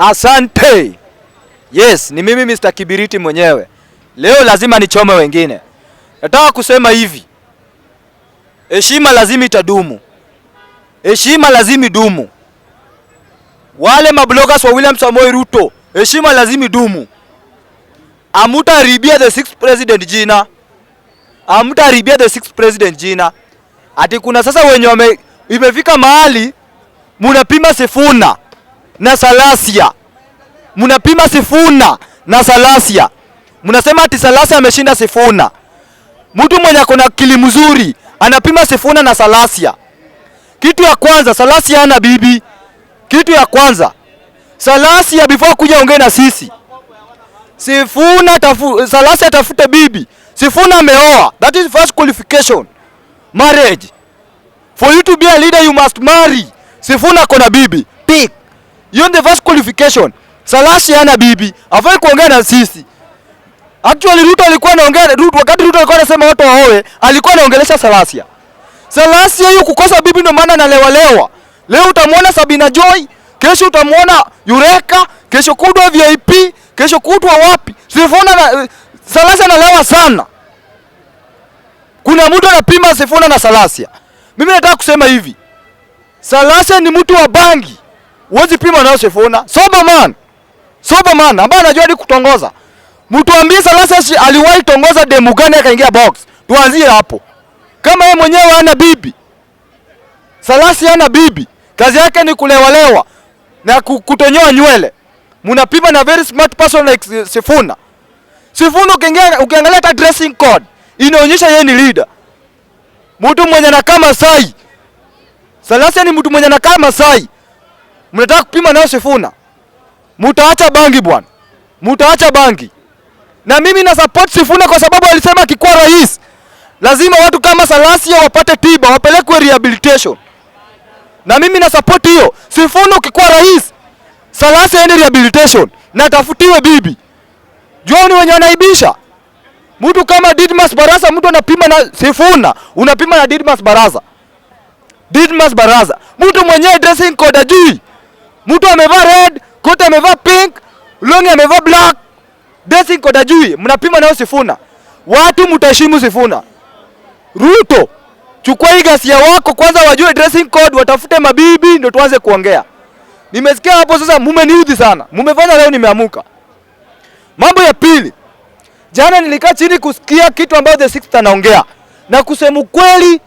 Asante. Yes, ni mimi Mr. Kibiriti mwenyewe. Leo lazima nichome wengine. Nataka kusema hivi. Heshima lazima itadumu. Heshima lazima idumu. Wale mabloggers wa William Samoei Ruto, heshima lazima idumu. Amutaribia the sixth president jina. Amutaribia the sixth president jina. Ati kuna sasa wenye imefika mahali munapima Sifuna na Salasia. Munapima Sifuna na Salasia. Munasema ati Salasia ameshinda Sifuna. Mtu mwenye akona akili mzuri anapima Sifuna na Salasia. Kitu ya kwanza, Salasia hana bibi. Kitu ya kwanza, Salasia before kuja ongea na sisi, Salasia tafute bibi. Sifuna ameoa. That is first qualification. Marriage. For you to be a leader you must marry. Sifuna kona bibi. Tick. You the first qualification. Salasia hana bibi. Afai kuongea na sisi. Actually Ruto alikuwa anaongea wakati Ruto alikuwa anasema watu waoe, alikuwa anaongelesha Salasia. Salasia hiyo kukosa bibi ndio maana analewa. Leo utamwona Sabina Joy, kesho utamwona Yureka, kesho kutwa VIP, kesho kutwa wapi? Sifuna na Salasia analewa sana. Kuna mtu anapima Sifuna na Salasia. Mimi nataka kusema hivi. Salasia ni mtu wa bangi. Huwezi pima nao Sifuna. Sober man ambaye anajua ni kutongoza. Mtu ambie Salasia aliwahi tongoza demu gani akaingia box. Tuanzie hapo. Kama yeye mwenyewe hana bibi. Salasia hana bibi. Kazi yake ni kulewalewa na kutonyoa nywele. Munapima na very smart person like Sifuna. Sifuna ukiangalia hata dressing code inaonyesha yeye ni leader. Mtu mwenye anakaa Masai. Salasia ni mtu mwenye anakaa Masai. Mnataka kupima nao Sifuna. Mutaacha bangi bwana. Mutaacha bangi. Na mimi na support Sifuna kwa sababu alisema akikuwa rais lazima watu kama Salasia wapate tiba, wapelekwe rehabilitation. Na mimi na support hiyo. Sifuna ukikuwa rais, Salasia aende rehabilitation na tafutiwe bibi. Juani wenye wanaibisha. Mtu kama Didmas Barasa mtu anapima na Sifuna, unapima na Didmas Barasa. Didmas Barasa. Mtu mwenye dressing code ajui. Mtu amevaa red, kote amevaa pink, longi amevaa black. Dressing code ajui, mnapima nao Sifuna. Watu mtaheshimu Sifuna. Ruto, chukua hii gasia wako kwanza wajue dressing code, watafute mabibi ndio tuanze kuongea. Nimesikia hapo sasa mumeniudhi sana. Mumefanya leo nimeamuka. Mambo ya pili. Jana nilikaa chini kusikia kitu ambacho the sixth anaongea. Na kusema kweli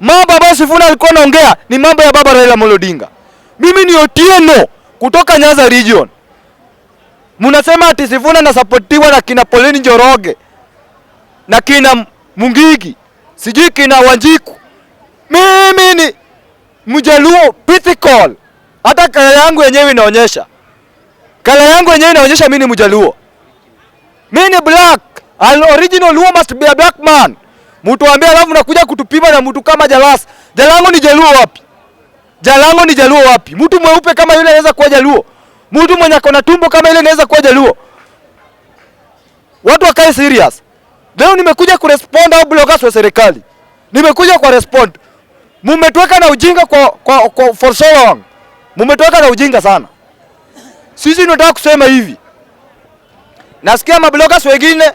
mambo ambayo Sifuna alikuwa anaongea ni mambo ya baba Raila Amolo Odinga. Mimi ni Otieno kutoka Nyanza region. Munasema ati Sifuna na supportiwa na kina Pauline Njoroge na kina Mungigi, sijui kina Wanjiku. Mimi ni Mjaluo physical. Hata kala yangu yenyewe inaonyesha. Kala yangu yenyewe inaonyesha mimi ni Mjaluo. Mimi ni black. An original Luo must be a black man. Mtu ambia alafu nakuja kutupima na mtu kama Jalas. Jalango ni Jaluo wapi? Jalango ni Jaluo wapi? Mtu mweupe kama yule anaweza kuwa Jaluo? Mtu mwenye akona tumbo kama ile anaweza kuwa Jaluo? Watu wakae serious. Leo nimekuja kurespond au bloggers wa serikali. Nimekuja kwa respond. Mumetuweka na ujinga kwa for so long. Mumetuweka na ujinga sana. Sisi tunataka kusema hivi. Nasikia mabloggers wengine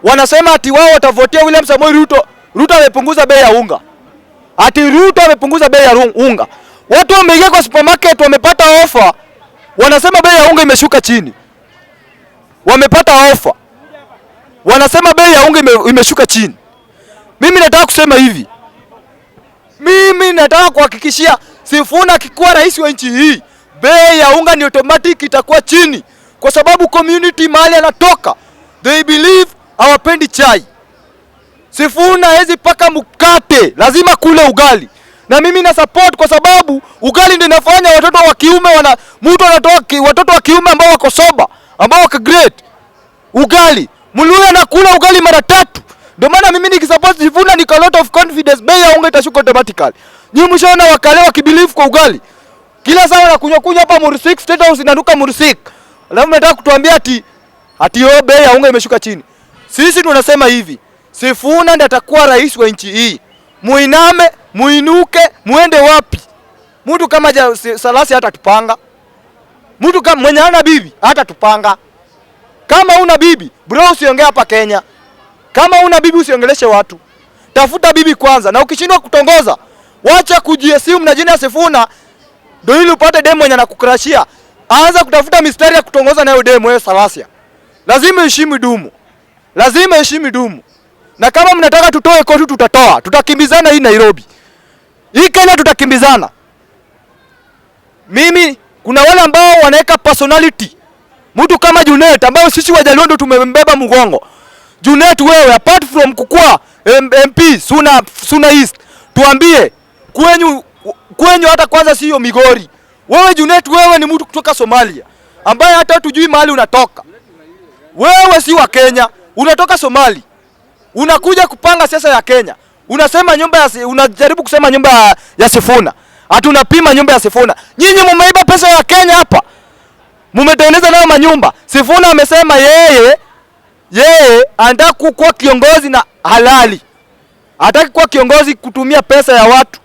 wanasema ati wao watavotia William Samoei Ruto. Ruto amepunguza bei ya unga. Ati Ruto amepunguza bei ya unga. Watu wameingia kwa supermarket wamepata offer. Wanasema bei ya unga imeshuka chini. Wamepata offer. Wanasema bei ya unga imeshuka chini. Mimi nataka kusema hivi. Mimi nataka kuhakikishia Sifuna akikuwa rais wa nchi hii, bei ya unga ni automatic itakuwa chini. Kwa sababu community mahali anatoka, they believe hawapendi chai. Sifuna hawezi paka mkate, lazima kule ugali. Na mimi na support kwa sababu ugali ndio inafanya watoto wa kiume mtu anatoa watoto wa kiume ambao wako soba, ambao wako great. Ugali, Mluya anakula ugali mara 3. Ndio maana mimi nikisupport Sifuna nika lot of confidence bei ya unga itashuka automatically. Nyinyi mshaona wakale wakibelieve kwa ugali. Kila saa wanakunywa hapa Mursik, State House inanuka Mursik. Alafu mnataka kutuambia ati bei ya unga imeshuka chini. Sisi tunasema hivi. Sifuna ndiye atakuwa rais wa nchi hii. Muiname, muinuke, muende wapi? Mtu kama Salasia hata tupanga. Mtu kama mwenye hana bibi hata tupanga. Kama una bibi, bro usiongea hapa Kenya. Kama una bibi usiongeleshe watu. Tafuta bibi kwanza, na ukishindwa kutongoza, wacha kujiesimu na jina Sifuna ndio ili upate demo mwenye anakukrashia. Anza kutafuta mistari ya kutongoza nayo demo wewe Salasia. Lazima heshima dumu. Lazima heshima dumu. Na kama mnataka tutoe koti tutatoa. Tutakimbizana hii Nairobi. Hii Kenya tutakimbizana. Mimi kuna wale ambao wanaweka personality. Mtu kama Junet ambao sisi Wajaluo ndio tumembeba mgongo. Junet wewe apart from kukua MP Suna East, tuambie kwenyu hata kwanza sio Migori. Wewe Junet wewe ni mtu kutoka Somalia ambaye hata tujui mahali unatoka. Wewe si wa Kenya, unatoka Somali. Unakuja kupanga siasa ya Kenya. Unasema unajaribu kusema nyumba ya Sifuna. Hatunapima nyumba ya Sifuna. Nyinyi mmeiba pesa ya Kenya hapa. Mmetengeneza nayo manyumba. Sifuna amesema yeye anataka kuwa kiongozi na halali. Hataki kuwa kiongozi kutumia pesa ya watu.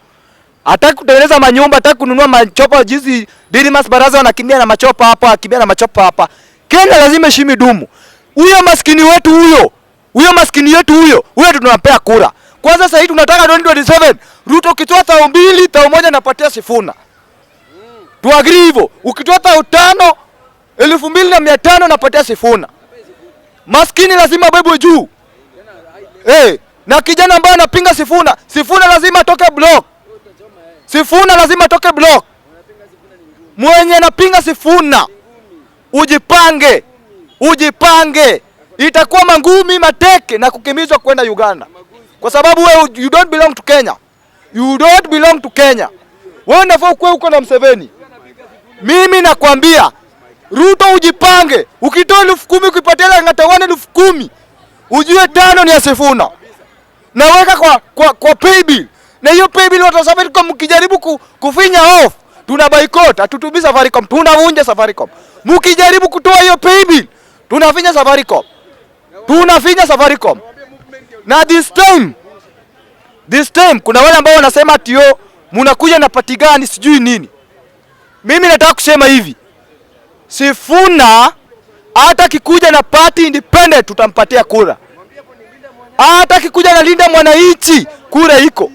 Hataki kutengeneza manyumba, hataki kununua machopa jinsi Dilimas Baraza wanakimbia na machopa hapa, akimbia na machopa hapa. Kenya lazima heshima dumu. Huyo maskini wetu huyo tunapea kura. Kwanza sasa hivi tunataka 2027 Ruto ukitoa 2,000, 1,000 napatia Sifuna. Tu agree hivyo. Ukitoa 5,000, 2,500 napatia Sifuna. Maskini lazima bebwe juu. Na kijana ambaye anapinga Sifuna lazima atoke block. Sifuna lazima atoke block. Mwenye anapinga Sifuna ujipange. Itakuwa mangumi, mateke na kukimbizwa kwenda Uganda. Kwa sababu wewe you don't belong to Kenya. Wewe unafaa kuwa uko na Museveni. Mimi nakwambia Ruto ujipange. Ukitoa 10,000 ukipatia Ngatawane 10,000, ujue 5 ni ya Sifuna. Naweka kwa paybill. Na hiyo paybill watasabiri kwa mkijaribu kufinya off. Tuna boycott, hatutubii Safaricom, tunavunja Safaricom. Mkijaribu kutoa hiyo paybill, tunafinya Safaricom. Na this time kuna wale ambao wanasema ati mnakuja na party gani sijui nini. Mimi nataka kusema hivi. Sifuna hata kikuja na party independent tutampatia kura. Hata kikuja na Linda Mwananchi kura iko.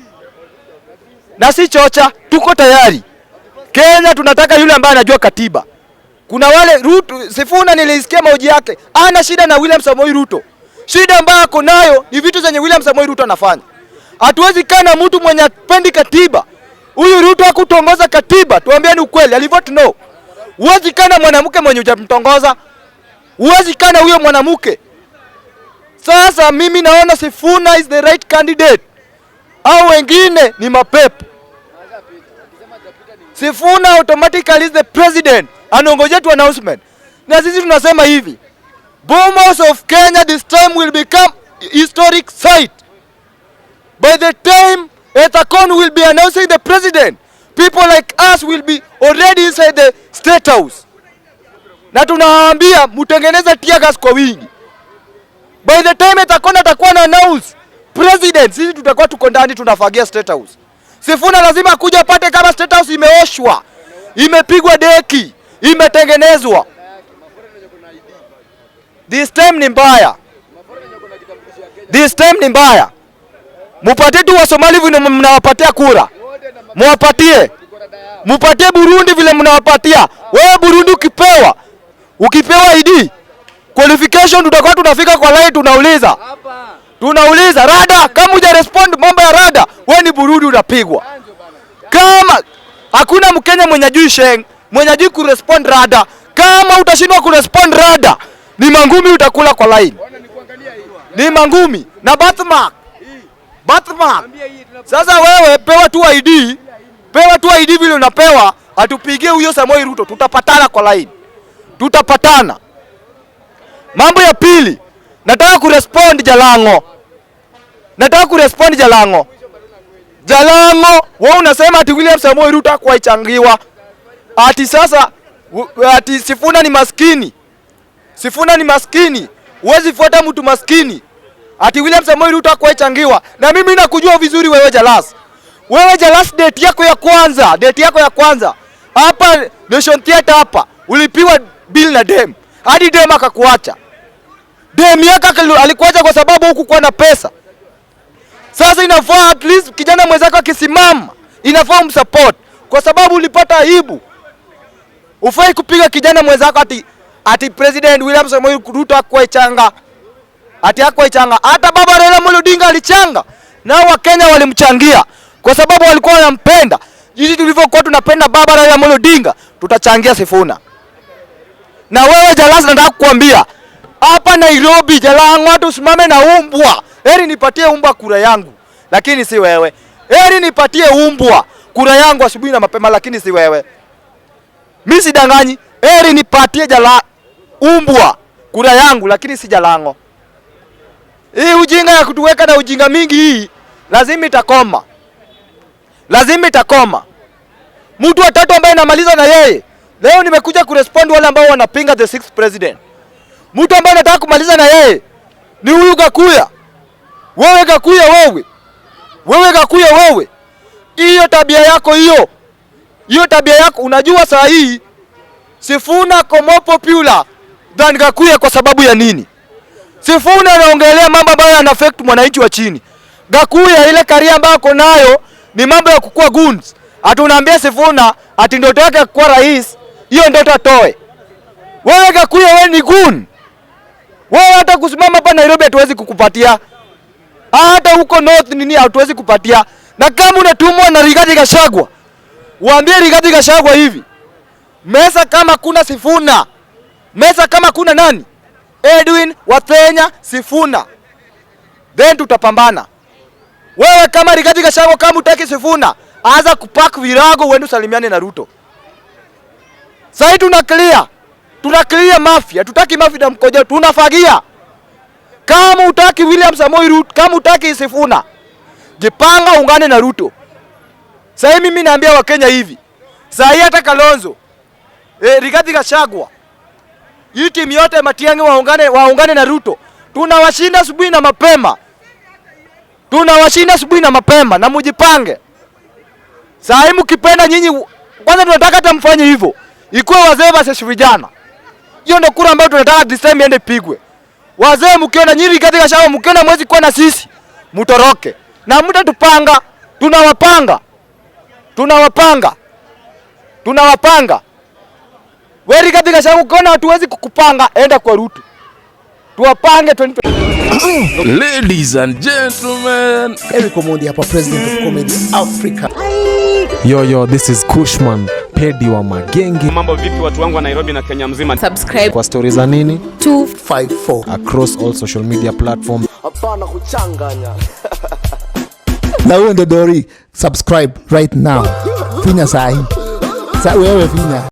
Na si chocha, tuko tayari. Kenya tunataka yule ambaye anajua katiba. Kuna wale Sifuna nilisikia mahoji yake. Ana shida na William Samoei Ruto. Shida ambayo ako nayo ni vitu zenye William Samoei Ruto anafanya. Hatuwezi kana mtu mwenye apendi katiba. Huyu Ruto hakutongoza katiba, tuambieni ukweli, alivote no. Huwezi kana mwanamke mwenye hujamtongoza. Huwezi kana huyo mwanamke. Sasa mimi naona Sifuna is the right candidate. Au wengine ni mapepo. Sifuna automatically is the president. Anaongoja tu announcement. Na sisi tunasema hivi. Bomas of Kenya this time will become historic site. By the time Ethakon will be announcing the president, people like us will be already inside the State House. Na tunawaambia mtengeneze tear gas kwa wingi. By the time Ethakon atakuwa na announce president, sisi tutakuwa tuko ndani tunafagia State House. Sifuna lazima kuja apate kama State House imeoshwa, imepigwa deki, imetengenezwa. This time ni mbaya. Mupatie tu wa Somali vile mnawapatia kura. Mupatie Burundi vile mnawapatia. Wewe Burundi ukipewa ID qualification tutakuwa tunafika kwa line tunauliza rada, kama huja respond mambo ya rada, wewe ni Burundi unapigwa. Kama hakuna Mkenya mwenye ajui sheng, mwenye ajui kurespond rada, kama utashindwa kurespond rada, ni mangumi utakula kwa line. Ni mangumi na birthmark. Sasa wewe pewa tu ID vile unapewa, atupigie huyo Samoei Ruto, tutapatana kwa line. Mambo ya pili, nataka kurespond Jalango, wewe unasema ati William Samoei Ruto hakuichangiwa. Ati sasa ati Sifuna ni maskini. Huwezi fuata mtu maskini. Ati William Samoei Ruto hakuichangiwa. Na mimi nakujua vizuri wewe Jalas. Date yako ya kwanza. Hapa Nation Theatre hapa. ulipiwa bill na dem. Hadi dem akakuacha. Dem yake alikuacha kwa sababu hukukuwa na pesa. Sasa inafaa at least kijana mwenzako akisimama, inafaa umsupport kwa sababu ulipata aibu. Ufai kupiga kijana mwenzako ati President William Samoei Ruto akwa changa. Ati akwa changa. Hata baba Raila Amolo Odinga alichanga. Nao Wakenya walimchangia kwa sababu walikuwa wanampenda. Jinsi tulivyokuwa tunapenda baba Raila Amolo Odinga, tutachangia Sifuna. Na wewe Jalasa, nataka kukuambia hapa Nairobi, Jalang'o, watu usimame na umbwa. Heri nipatie umbwa kura yangu, lakini si wewe. Heri nipatie umbwa kura yangu asubuhi na mapema, lakini si wewe. Mimi sidanganyi. Heri nipatie umbwa kura yangu, lakini si Jalang'o. Hii ujinga ya kutuweka na ujinga mingi hii lazima itakoma. Lazima itakoma. Mtu wa tatu ambaye namaliza na yeye. Leo nimekuja kurespond wale ambao wanapinga the 6th president. Mtu ambaye nataka kumaliza na yeye ni huyu Gakuya. Wewe Gakuya wewe. Wewe Gakuya wewe. Hiyo tabia yako hiyo. Hiyo tabia yako unajua saa hii Sifuna more popular than Gakuya kwa sababu ya nini? Sifuna anaongelea mambo ambayo yana affect mwananchi wa chini. Gakuya ile career ambayo ako nayo ni mambo ya kukua goons. Atunaambia Sifuna ati ndoto yake kuwa rais, hiyo ndoto atoe. Wewe Gakuya wewe ni goon. Wewe hata kusimama hapa Nairobi hatuwezi kukupatia. Hata huko North nini hatuwezi kupatia. Na kama unatumwa na Rigathi Gachagua, waambie Rigathi Gachagua hivi. Mesa kama kuna Sifuna. Mesa kama kuna nani? Edwin Wathenya Sifuna. Then tutapambana. Wewe kama Rigathi Gachagua kama utaki Sifuna, anza kupack virago uende usalimiane na Ruto. Sasa tuna clear mafia, tutaki mafia na mkojo, tunafagia. Kama utaki William Samoei Ruto, kama utaki Sifuna, jipanga ungane na Ruto. Sasa mimi naambia Wakenya hivi. Sasa hata Kalonzo, Rigathi Gachagua, hii timu yote Matiang'i waungane na Ruto. Tunawashinda asubuhi na mapema. Tunawashinda asubuhi na mapema na mujipange. Sasa mkipenda nyinyi kwanza tunataka hata mfanye hivyo. Ikuwe wazee versus vijana. Hiyo ndio kura ambayo tunataka this time iende pigwe. Wazee mkiona nyinyi Rigathi Gachagua mkiona mwezi kuwa na sisi, mutoroke. Na mtatupanga, tunawapanga. Wewe Rigathi Gachagua ukiona hatuwezi kukupanga, enda kwa Ruto. Tuwapange 2020. Ladies and gentlemen, Eric Omondi hapa, president of comedy Africa. Yo, this is Kushman, Pedi wa Magenge. Mambo vipi watu wangu wa Nairobi na Kenya mzima? Subscribe kwa stories za nini 254 across all social media platforms. Hapana kuchanganya. Na wewe ndo Dori, subscribe right now. Finya sahi. Sasa wewe finya.